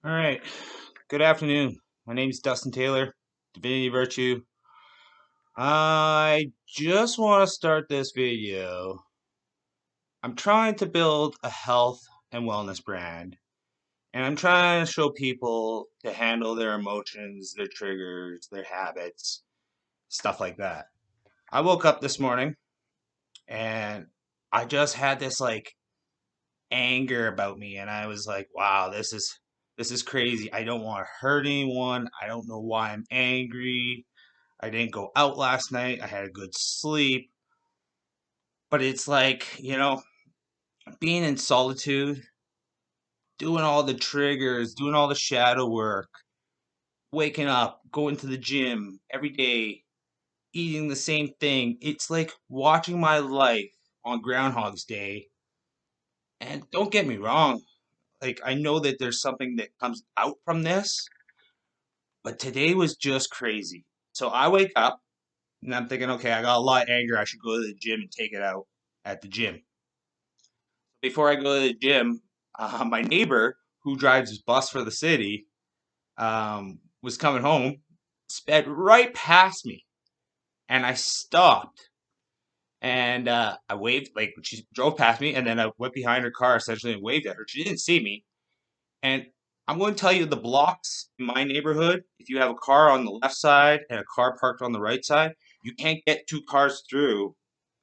All right. Good afternoon. My name is Dustin Taylor, Divinity Virtue. I just want to start this video. I'm trying to build a health and wellness brand, and I'm trying to show people to handle their emotions, their triggers, their habits, stuff like that. I woke up this morning and I just had this anger about me, and I was like, wow, this is crazy. I don't want to hurt anyone. I don't know why I'm angry. I didn't go out last night. I had a good sleep. But it's being in solitude, doing all the triggers, doing all the shadow work, waking up, going to the gym every day, eating the same thing. It's like watching my life on Groundhog's Day. And don't get me wrong, I know that there's something that comes out from this, but today was just crazy. So I wake up and I'm thinking, okay, I got a lot of anger. I should go to the gym and take it out at the gym. Before I go to the gym, my neighbor who drives his bus for the city was coming home, sped right past me, and I stopped and I waved. Like she drove past me, and then I went behind her car essentially and waved at her. She didn't see me, and I'm going to tell you the blocks in my neighborhood. If you have a car on the left side and a car parked on the right side, you can't get two cars through.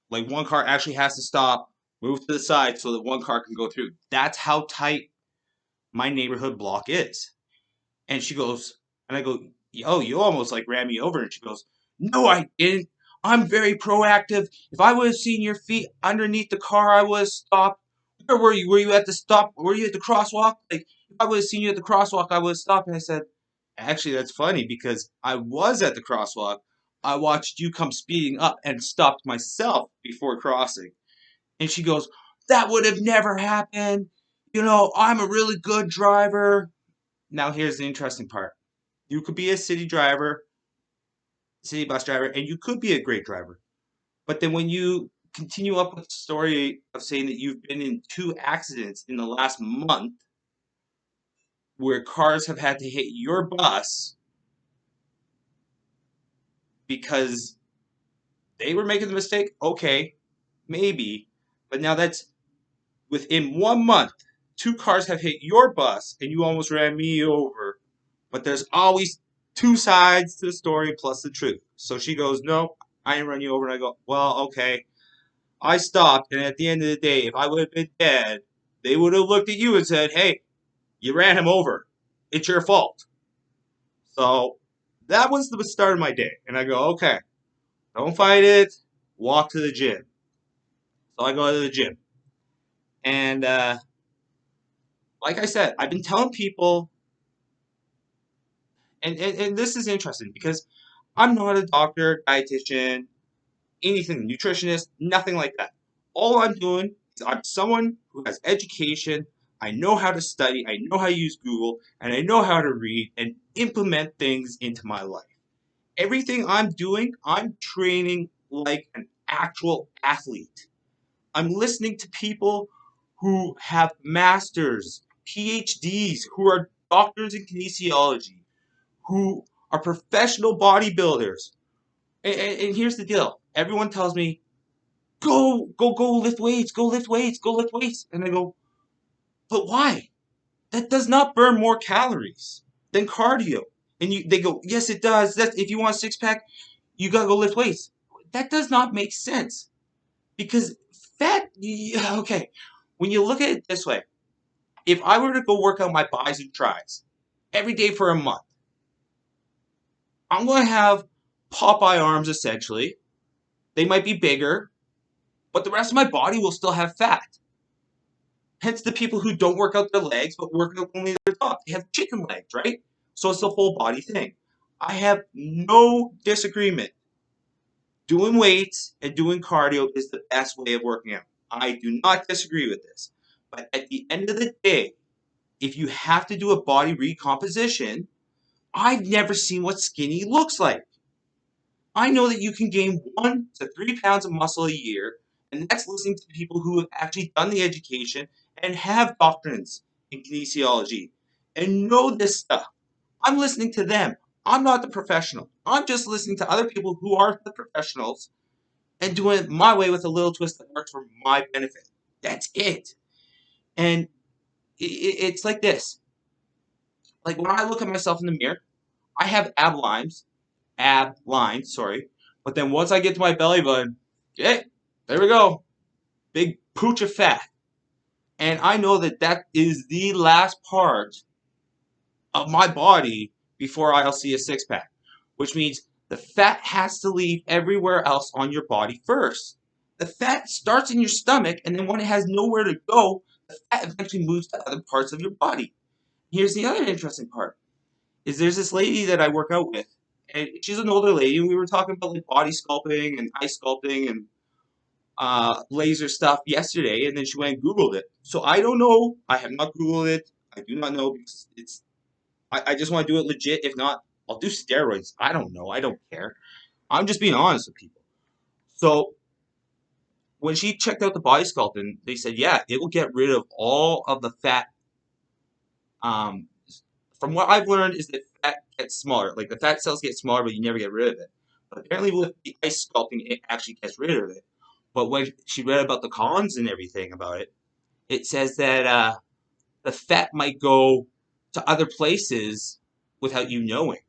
Like one car actually has to stop, move to the side so that one car can go through. That's how tight my neighborhood block is. And she goes, and I go, oh, you almost like ran me over. And she goes, no, I didn't. I'm very proactive. If I would have seen your feet underneath the car, I would have stopped. Where were you? Were you at the stop? Were you at the crosswalk? Like, if I would have seen you at the crosswalk, I would have stopped. And I said, actually, that's funny because I was at the crosswalk. I watched you come speeding up and stopped myself before crossing. And she goes, that would have never happened. I'm a really good driver. Now, here's the interesting part. You could be a city driver, city bus driver, and you could be a great driver. But then when you continue up with the story of saying that you've been in two accidents in the last month where cars have had to hit your bus because they were making the mistake, okay, maybe. But now that's within 1 month, two cars have hit your bus and you almost ran me over. But there's always two sides to the story plus the truth. So she goes, no, I didn't run you over. And I go, well, okay. I stopped, and at the end of the day, if I would have been dead, they would have looked at you and said, hey, you ran him over. It's your fault. So that was the start of my day. And I go, okay, don't fight it. Walk to the gym. So I go to the gym. And like I said, I've been telling people, and this is interesting because I'm not a doctor, dietitian, anything, nutritionist, nothing like that. All I'm doing is I'm someone who has education. I know how to study, I know how to use Google, and I know how to read and implement things into my life. Everything I'm doing, I'm training like an actual athlete. I'm listening to people who have masters, PhDs, who are doctors in kinesiology, who are professional bodybuilders. And here's the deal. Everyone tells me, go lift weights, go lift weights, go lift weights. And I go, but why? That does not burn more calories than cardio. And they go, yes, it does. That's if you want a six pack, you gotta go lift weights. That does not make sense because fat. Okay, when you look at it this way, if I were to go work out my bis and tris every day for a month, I'm gonna have Popeye arms essentially. They might be bigger, but the rest of my body will still have fat. Hence the people who don't work out their legs but work out only their top. They have chicken legs, right? So it's the whole body thing. I have no disagreement. Doing weights and doing cardio is the best way of working out. I do not disagree with this. But at the end of the day, if you have to do a body recomposition, I've never seen what skinny looks like. I know that you can gain 1 to 3 pounds of muscle a year, and that's listening to people who have actually done the education and have doctrines in kinesiology and know this stuff. I'm listening to them. I'm not the professional. I'm just listening to other people who are the professionals and doing it my way with a little twist that works for my benefit. That's it. And it's like this. Like when I look at myself in the mirror, I have ab lines, sorry. But then once I get to my belly button, okay, there we go. Big pooch of fat. And I know that that is the last part of my body before I'll see a six pack, which means the fat has to leave everywhere else on your body first. The fat starts in your stomach, and then when it has nowhere to go, the fat eventually moves to other parts of your body. Here's the other interesting part: is there's this lady that I work out with, and she's an older lady, and we were talking about like body sculpting and ice sculpting and laser stuff yesterday, and then she went and Googled it. So I don't know. I have not Googled it. I do not know because it's I just want to do it legit. If not, I'll do steroids. I don't know. I don't care. I'm just being honest with people. So when she checked out the body sculpting, they said, yeah, it will get rid of all of the fat. Um, from what I've learned, is that fat gets smaller. Like the fat cells get smaller, but you never get rid of it. But apparently, with the ice sculpting, it actually gets rid of it. But when she read about the cons and everything about it, it says that the fat might go to other places without you knowing.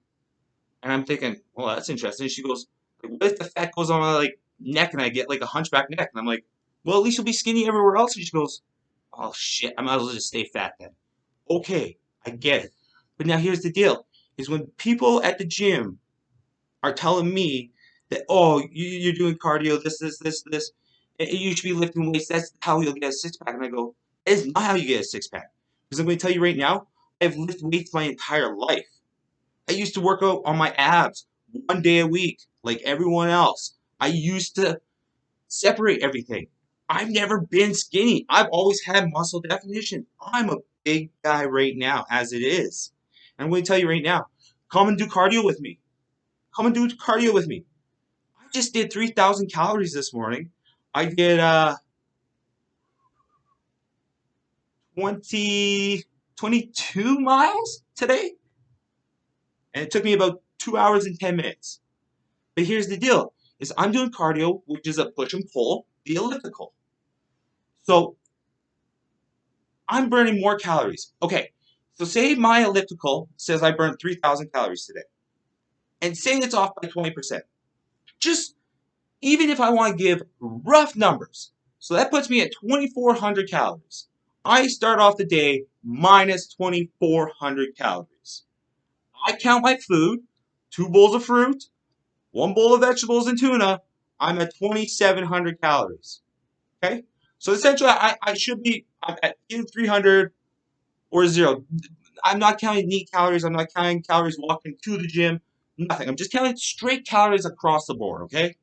And I'm thinking, well, that's interesting. She goes, what if the fat goes on my like neck and I get like a hunchback neck? And I'm like, well, at least you'll be skinny everywhere else. And she goes, oh shit, I might as well just stay fat then. Okay, I get it. But now here's the deal: is when people at the gym are telling me that, oh, you're doing cardio, this, and you should be lifting weights. That's how you'll get a six pack. And I go, it's not how you get a six pack. Because I'm going to tell you right now, I've lifted weights my entire life. I used to work out on my abs 1 day a week, like everyone else. I used to separate everything. I've never been skinny. I've always had muscle definition. I'm a big guy right now, as it is. And I'm going to tell you right now, come and do cardio with me. Come and do cardio with me. I just did 3,000 calories this morning. I did 22 miles today, and it took me about 2 hours and 10 minutes. But here's the deal: is I'm doing cardio, which is a push and pull, the elliptical. So I'm burning more calories. Okay, so say my elliptical says I burned 3,000 calories today, and say it's off by 20%. Just even if I want to give rough numbers, so that puts me at 2,400 calories. I start off the day minus 2,400 calories. I count my food: 2 bowls of fruit, 1 bowl of vegetables and tuna. I'm at 2,700 calories. Okay? So essentially, I should be at either 300 or zero. I'm not counting neat calories. I'm not counting calories walking to the gym. Nothing. I'm just counting straight calories across the board. Okay?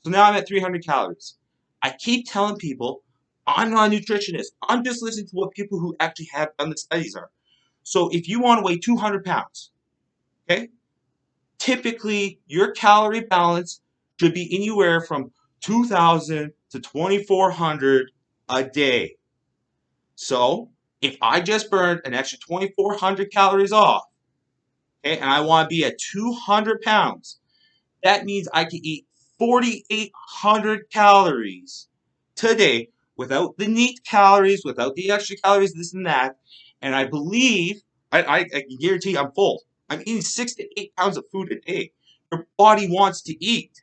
So now I'm at 300 calories. I keep telling people I'm not a nutritionist. I'm just listening to what people who actually have done the studies are. So if you want to weigh 200 pounds, okay, typically your calorie balance should be anywhere from 2,000 to 2,400 a day. So if I just burned an extra 2,400 calories off, okay, and I want to be at 200 pounds, that means I can eat 4,800 calories today without the neat calories, without the extra calories, this and that. And I believe, I can guarantee I'm full. I'm eating 6 to 8 pounds of food a day. Your body wants to eat.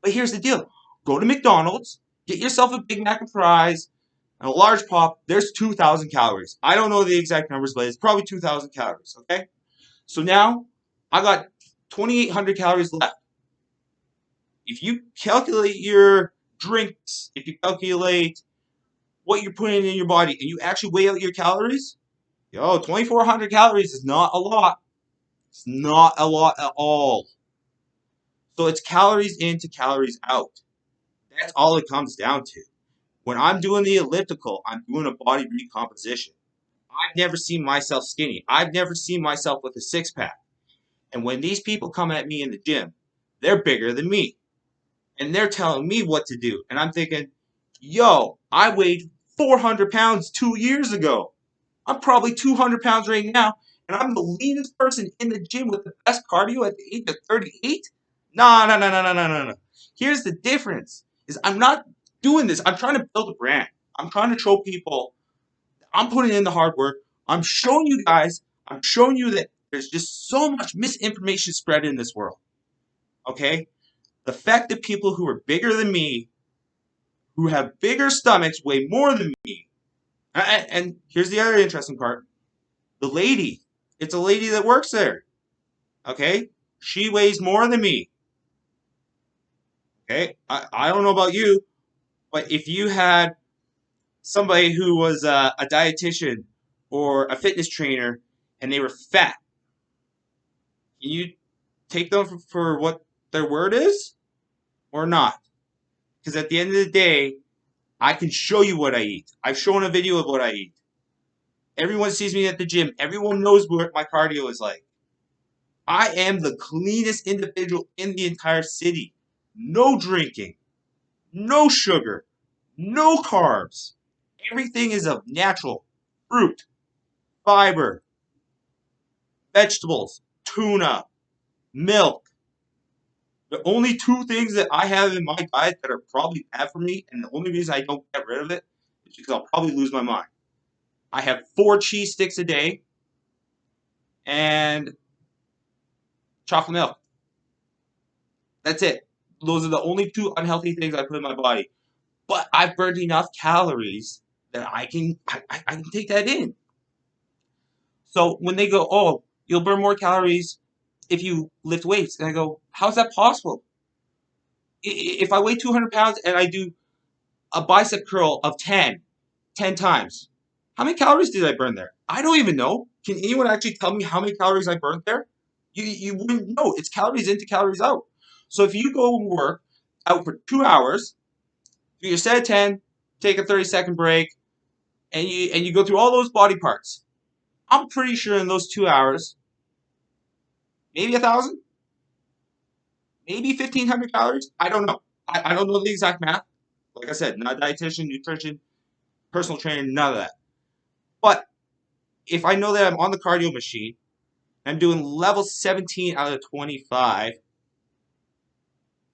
But here's the deal: go to McDonald's, get yourself a Big Mac and fries, and a large pop. There's 2,000 calories. I don't know the exact numbers, but it's probably 2,000 calories, okay? So now I got 2,800 calories left. If you calculate your drinks, if you calculate what you're putting in your body, and you actually weigh out your calories, 2,400 calories is not a lot. It's not a lot at all. So it's calories in to calories out. That's all it comes down to. When I'm doing the elliptical, I'm doing a body recomposition. I've never seen myself skinny. I've never seen myself with a six pack. And when these people come at me in the gym, they're bigger than me. And they're telling me what to do. And I'm thinking, I weighed 400 pounds 2 years ago. I'm probably 200 pounds right now, and I'm the leanest person in the gym with the best cardio at the age of 38. No, no, no, no, no, no, no, no. Here's the difference: is I'm not doing this. I'm trying to build a brand. I'm trying to show people I'm putting in the hard work. I'm showing you guys. I'm showing you that there's just so much misinformation spread in this world. Okay, the fact that people who are bigger than me, who have bigger stomachs, weigh more than me. And here's the other interesting part: the lady. It's a lady that works there. Okay, she weighs more than me. Okay, I don't know about you, but if you had somebody who was a dietitian or a fitness trainer and they were fat, can you take them for what their word is or not? Because at the end of the day, I can show you what I eat. I've shown a video of what I eat. Everyone sees me at the gym. Everyone knows what my cardio is like. I am the cleanest individual in the entire city. No drinking, no sugar, no carbs. Everything is of natural fruit, fiber, vegetables, tuna, milk. The only two things that I have in my diet that are probably bad for me, and the only reason I don't get rid of it, is because I'll probably lose my mind. I have 4 cheese sticks a day and chocolate milk. That's it. Those are the only two unhealthy things I put in my body. But I've burned enough calories that I can take that in. So when they go, oh, you'll burn more calories if you lift weights, and I go, how's that possible? If I weigh 200 pounds and I do a bicep curl of 10 times, how many calories did I burn there? I don't even know. Can anyone actually tell me how many calories I burned there? You wouldn't know. It's calories in to calories out. So if you go work out for 2 hours, do your set of 10, take a 30-second break, and you go through all those body parts. I'm pretty sure in those 2 hours, maybe 1,000, maybe 1,500 calories. I don't know. I don't know the exact math. Like I said, not dietitian, nutrition, personal training, none of that. But if I know that I'm on the cardio machine, I'm doing level 17 out of 25,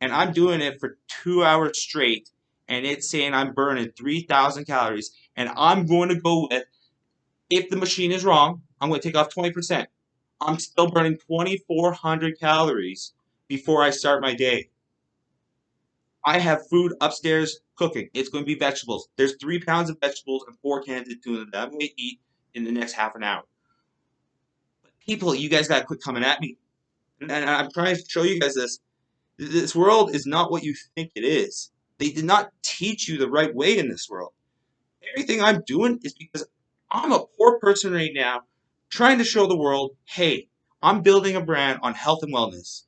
and I'm doing it for 2 hours straight, and it's saying I'm burning 3,000 calories, and I'm going to go with, if the machine is wrong, I'm going to take off 20%. I'm still burning 2,400 calories before I start my day. I have food upstairs cooking. It's going to be vegetables. There's 3 pounds of vegetables and 4 cans of tuna that I'm going to eat in the next half an hour. But people, you guys got to quit coming at me. And I'm trying to show you guys this. This world is not what you think it is. They did not teach you the right way in this world. Everything I'm doing is because I'm a poor person right now trying to show the world, hey, I'm building a brand on health and wellness.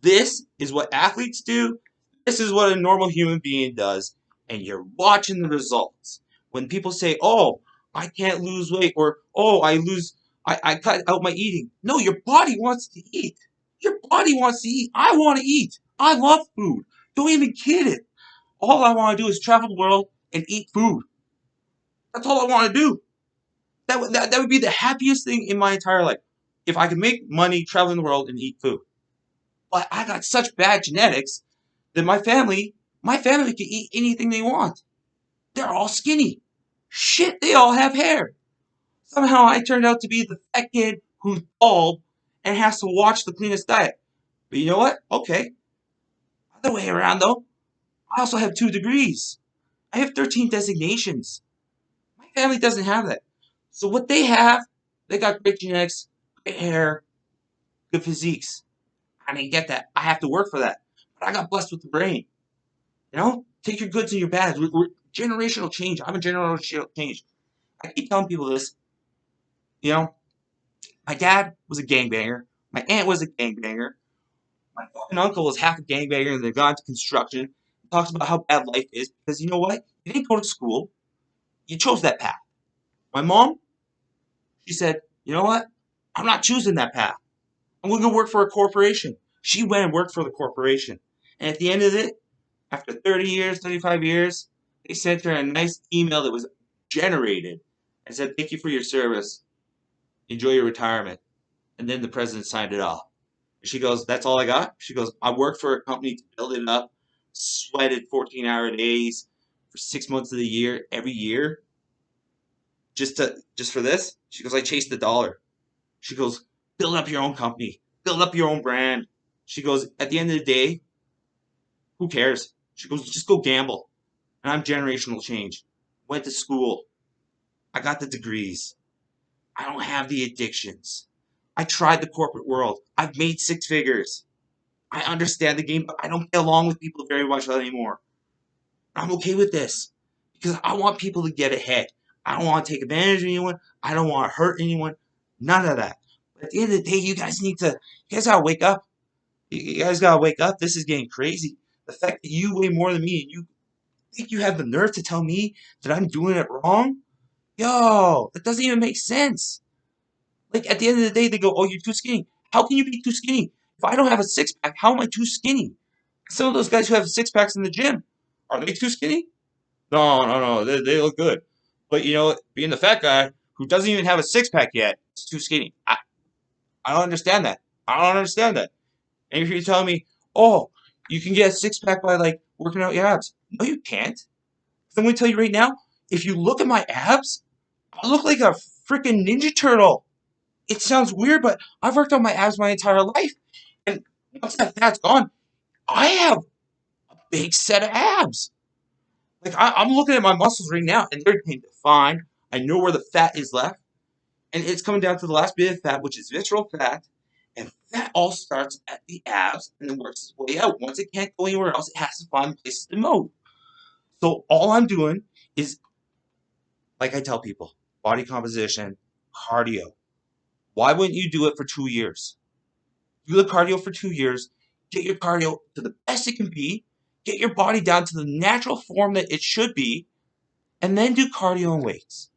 This is what athletes do. This is what a normal human being does. And you're watching the results. When people say, oh, I can't lose weight, or oh, I cut out my eating. No, your body wants to eat. Your body wants to eat. I want to eat. I love food. Don't even kid it. All I want to do is travel the world and eat food. That's all I want to do. That would be the happiest thing in my entire life. If I could make money traveling the world and eat food. But I got such bad genetics that my family can eat anything they want. They're all skinny. Shit, they all have hair. Somehow I turned out to be the fat kid who's bald and has to watch the cleanest diet. But you know what? Okay. Other way around though, I also have 2 degrees. I have 13 designations. My family doesn't have that. So what they have, they got great genetics, great hair, good physiques. I didn't get that. I have to work for that. But I got blessed with the brain. You know, take your goods and your bads. We're generational change. I'm a generational change. I keep telling people this. You know, my dad was a gangbanger. My aunt was a gangbanger. My fucking uncle was half a gangbanger and they got into construction. He talks about how bad life is because you know what? You didn't go to school. You chose that path. My mom, she said, you know what? I'm not choosing that path. I'm going to go work for a corporation. She went and worked for the corporation. And at the end of it, after 30 years, 35 years, they sent her a nice email that was generated. I said, thank you for your service. Enjoy your retirement. And then the president signed it off. She goes, that's all I got? She goes, I worked for a company to build it up, sweated 14-hour days for 6 months of the year, every year, just for this. She goes, I chased the dollar. She goes, build up your own company, build up your own brand. She goes, at the end of the day, who cares? She goes, just go gamble. And I'm generational change. Went to school. I got the degrees. I don't have the addictions. I tried the corporate world. I've made six figures. I understand the game, but I don't get along with people very much anymore. I'm okay with this because I want people to get ahead. I don't want to take advantage of anyone. I don't want to hurt anyone. None of that. But at the end of the day, you guys gotta wake up. You guys gotta wake up. This is getting crazy. The fact that you weigh more than me and you think you have the nerve to tell me that I'm doing it wrong? Yo, that doesn't even make sense. Like at the end of the day, they go, "Oh, you're too skinny." How can you be too skinny? If I don't have a six pack, how am I too skinny? Some of those guys who have six packs in the gym, are they too skinny? No, no, no. They look good. But you know, being the fat guy who doesn't even have a six pack yet is too skinny. I don't understand that. I don't understand that. And if you're telling me, oh, you can get a six pack by like working out your abs. No, you can't. 'Cause I'm gonna tell you right now, if you look at my abs, I look like a freaking Ninja Turtle. It sounds weird, but I've worked on my abs my entire life. And once that fat's gone, I have a big set of abs. Like I'm looking at my muscles right now, and they're getting defined. I know where the fat is left, and it's coming down to the last bit of fat, which is visceral fat. And that all starts at the abs and then works its way out. Once it can't go anywhere else, it has to find places to move. So all I'm doing is, like I tell people, body composition, cardio. Why wouldn't you do it for 2 years? Do the cardio for 2 years, get your cardio to the best it can be, get your body down to the natural form that it should be, and then do cardio and weights.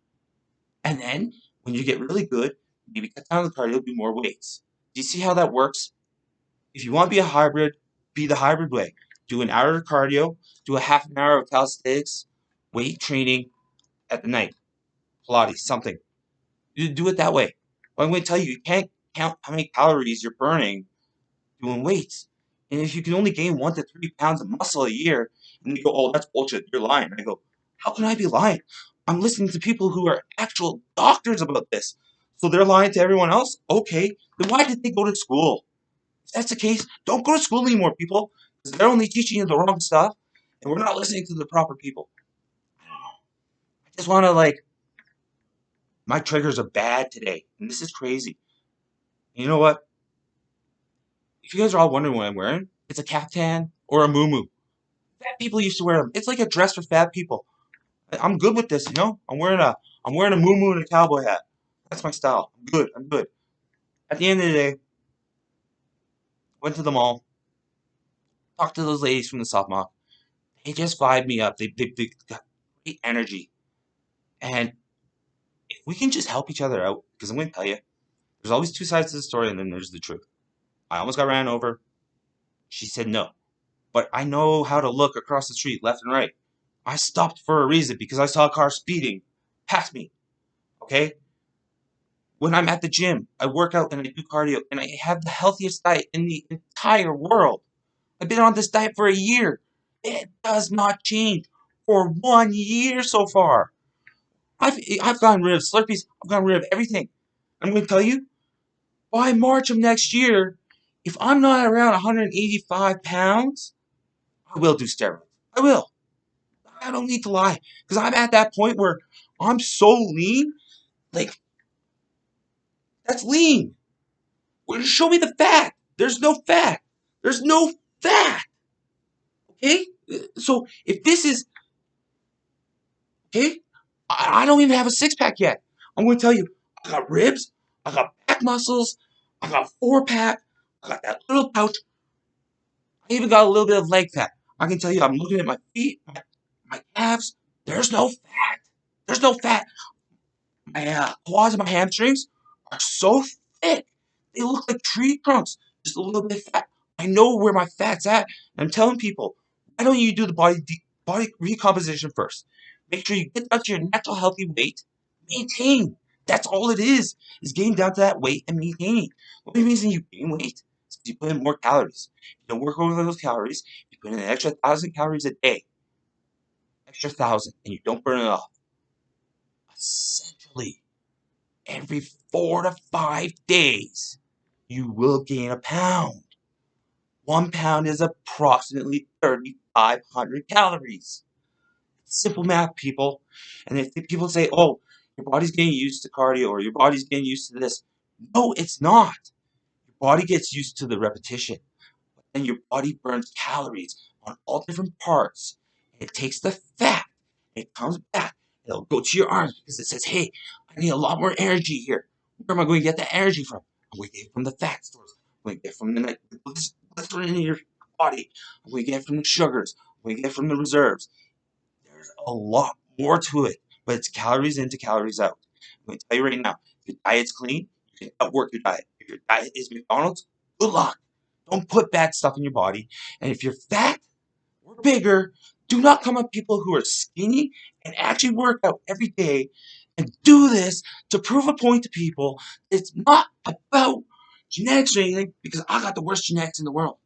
And then when you get really good, maybe cut down the cardio, do more weights. Do you see how that works? If you want to be a hybrid, be the hybrid way. Do an hour of cardio, do a half an hour of calisthenics, weight training at the night, Pilates, something. You do it that way. But I'm going to tell you, you can't count how many calories you're burning doing weights. And if you can only gain 1 to 3 pounds of muscle a year, and you go, oh, that's bullshit, you're lying. I go, how can I be lying? I'm listening to people who are actual doctors about this. So they're lying to everyone else? Okay, then why did they go to school? If that's the case, don't go to school anymore, people. Because they're only teaching you the wrong stuff, and we're not listening to the proper people. I just want to, like, my triggers are bad today, and this is crazy. And you know what? If you guys are all wondering what I'm wearing, it's a caftan or a muumuu. Fat people used to wear them. It's like a dress for fat people. I'm good with this, you know. I'm wearing a muumuu and a cowboy hat. That's my style. I'm good. I'm good. At the end of the day, went to the mall, talked to those ladies from the soft mall. They just vibe me up. They got great energy. And if we can just help each other out, because I'm going to tell you, there's always two sides to the story, and then there's the truth. I almost got ran over. She said no. But I know how to look across the street, left and right. I stopped for a reason because I saw a car speeding past me. Okay? When I'm at the gym, I work out and I do cardio, and I have the healthiest diet in the entire world. I've been on this diet for a year. It does not change for 1 year so far. I've gotten rid of Slurpees. I've gotten rid of everything. I'm going to tell you, by March of next year, if I'm not around 185 pounds, I will do steroids. I will. I don't need to lie. Because I'm at that point where I'm so lean. Like, that's lean. Well, show me the fat. There's no fat. There's no fat. Okay? So, if this is, okay, I don't even have a six pack yet. I'm going to tell you, I got ribs. I got back muscles. I got four pack. I got that little pouch. I even got a little bit of leg fat. I can tell you, I'm looking at my feet, my calves. There's no fat. There's no fat. My quads and my hamstrings are so thick. They look like tree trunks, just a little bit fat. I know where my fat's at. And I'm telling people, why don't you do the body recomposition first? Make sure you get down to your natural healthy weight. maintain. That's all it is getting down to that weight and maintaining. The only reason you gain weight is because you put in more calories. You don't work over those calories. You put in an extra 1,000 calories a day, extra 1,000, and you don't burn it off. Essentially, every 4 to 5 days, you will gain a pound. 1 pound is approximately 3,500 calories. Simple math, people. And if people say, oh, your body's getting used to cardio or your body's getting used to this, no, it's not. Your body gets used to the repetition. And your body burns calories on all different parts. It takes the fat, it comes back, it'll go to your arms because it says, hey, I need a lot more energy here. Where am I going to get the energy from? I'm going to get it from the fat stores. I'm going to get it from the glycerin in your body. I'm going to get it from the sugars. I'm going to get it from the reserves. There's a lot more to it, but it's calories in to calories out. I'm going to tell you right now, if your diet's clean, you can outwork your diet. If your diet is McDonald's, good luck. Don't put bad stuff in your body. And if you're fat or bigger, do not come up people who are skinny and actually work out every day and do this to prove a point to people. It's not about genetics or anything because I got the worst genetics in the world.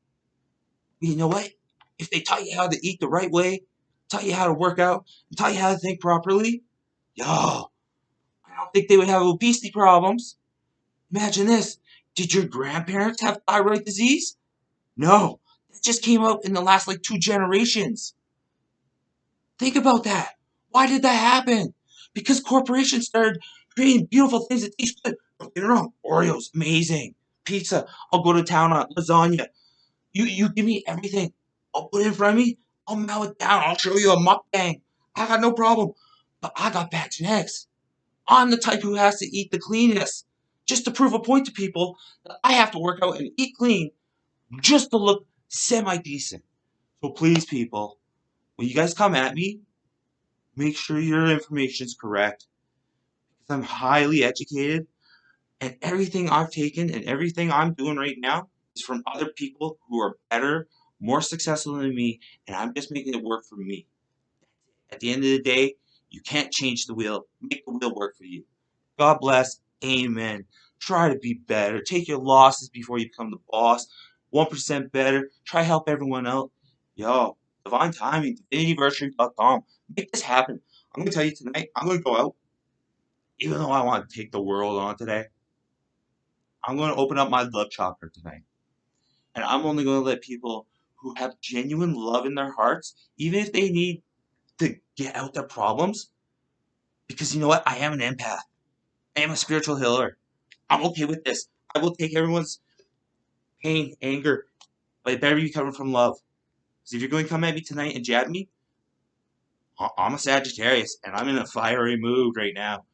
But you know what? If they taught you how to eat the right way, taught you how to work out, and taught you how to think properly, yo, I don't think they would have obesity problems. Imagine this. Did your grandparents have thyroid disease? No. That just came out in the last like 2 generations. Think about that. Why did that happen? Because corporations started creating beautiful things that taste good. Don't get me wrong. Oreos, amazing. Pizza, I'll go to town on. Lasagna. You give me everything. I'll put it in front of me. I'll mow it down. I'll show you a mukbang. I got no problem. But I got bad genetics. I'm the type who has to eat the cleanest. Just to prove a point to people that I have to work out and eat clean just to look semi-decent. So please, people, when you guys come at me, make sure your information is correct. Because I'm highly educated, and everything I've taken and everything I'm doing right now is from other people who are better, more successful than me, and I'm just making it work for me. At the end of the day, you can't change the wheel. Make the wheel work for you. God bless. Amen. Try to be better. Take your losses before you become the boss. 1% better. Try to help everyone out. Yo, divine timing, divinityvirtually.com. Make this happen. I'm going to tell you tonight, I'm going to go out. Even though I want to take the world on today, I'm going to open up my love chakra tonight. And I'm only going to let people who have genuine love in their hearts, even if they need to get out their problems, because you know what? I am an empath. I am a spiritual healer. I'm okay with this. I will take everyone's pain, anger, but it better be coming from love. Because if you're going to come at me tonight and jab me, I'm a Sagittarius, and I'm in a fiery mood right now.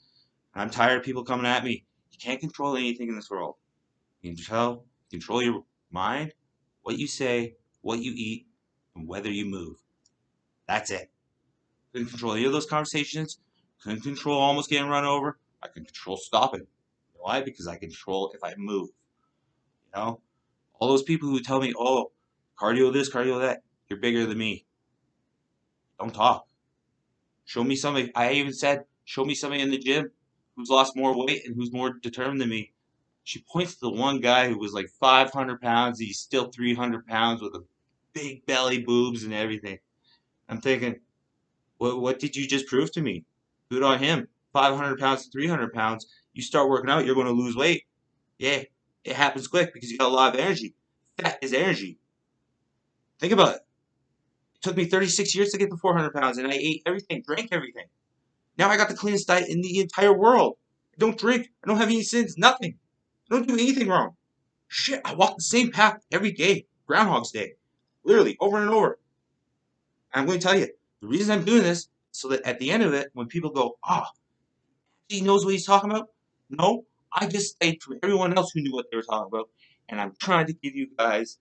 And I'm tired of people coming at me. You can't control anything in this world. You can control your mind, what you say, what you eat, and whether you move. That's it. Couldn't control any of those conversations. Couldn't control almost getting run over. I can control stopping. You know why? Because I control if I move. You know? All those people who tell me, oh, cardio this, cardio that, you're bigger than me. Don't talk. Show me somebody. I even said, show me somebody in the gym who's lost more weight and who's more determined than me. She points to the one guy who was like 500 pounds. He's still 300 pounds with a big belly, boobs, and everything. I'm thinking, what did you just prove to me? Good on him. 500 pounds to 300 pounds. You start working out, you're going to lose weight. Yeah, it happens quick because you got a lot of energy. Fat is energy. Think about it. It took me 36 years to get to 400 pounds, and I ate everything, drank everything. Now I got the cleanest diet in the entire world. I don't drink. I don't have any sins. Nothing. I don't do anything wrong. Shit, I walk the same path every day. Groundhog's Day. Literally, over and over. And I'm going to tell you, the reason I'm doing this, so that at the end of it, when people go, he knows what he's talking about. No, I just stayed from everyone else who knew what they were talking about. And I'm trying to give you guys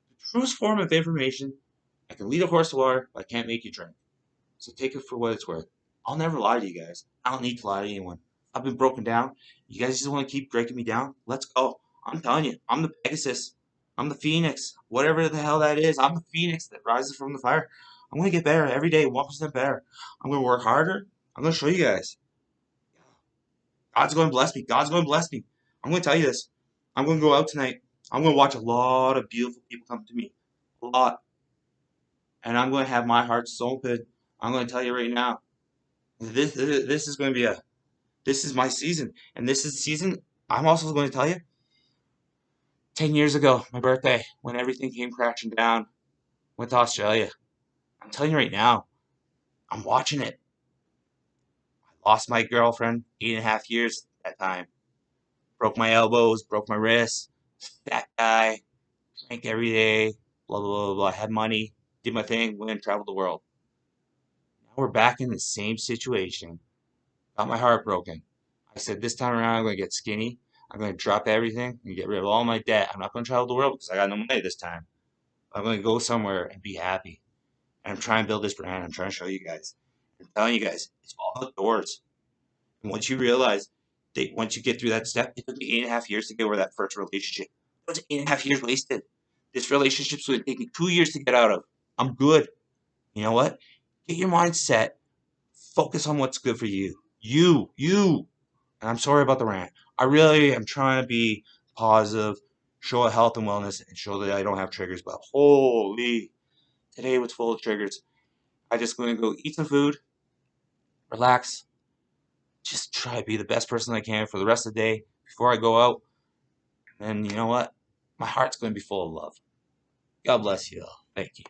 the truest form of information. I can lead a horse to water, but I can't make you drink. So take it for what it's worth. I'll never lie to you guys. I don't need to lie to anyone. I've been broken down. You guys just want to keep breaking me down? Let's go. I'm telling you, I'm the Pegasus. I'm the Phoenix. Whatever the hell that is, I'm the Phoenix that rises from the fire. I'm going to get better every day, 1% better. I'm going to work harder. I'm going to show you guys. God's going to bless me. God's going to bless me. I'm going to tell you this. I'm going to go out tonight. I'm going to watch a lot of beautiful people come to me. A lot. And I'm going to have my heart so good. I'm going to tell you right now. This is going to be this is my season. And this is the season. I'm also going to tell you, 10 years ago, my birthday, when everything came crashing down, went to Australia. I'm telling you right now, I'm watching it. I lost my girlfriend, 8.5 years at that time. Broke my elbows, broke my wrists. Fat guy, drank every day, blah, blah, blah, blah. Had money, did my thing, went and traveled the world. Now we're back in the same situation. Got my heart broken. I said, this time around, I'm going to get skinny. I'm going to drop everything and get rid of all my debt. I'm not going to travel the world because I got no money this time. I'm going to go somewhere and be happy. And I'm trying to build this brand. I'm trying to show you guys. I'm telling you guys, it's all about doors. And once you realize that once you get through that step, it took me 8.5 years to get over that first relationship. It was 8.5 years wasted. This relationship's going to take me 2 years to get out of. I'm good. You know what? Get your mind set. Focus on what's good for you. You. And I'm sorry about the rant. I really am trying to be positive, show a health and wellness, and show that I don't have triggers. But holy, today was full of triggers. I just going to go eat some food, relax, just try to be the best person I can for the rest of the day before I go out. And you know what? My heart's going to be full of love. God bless you all. Thank you.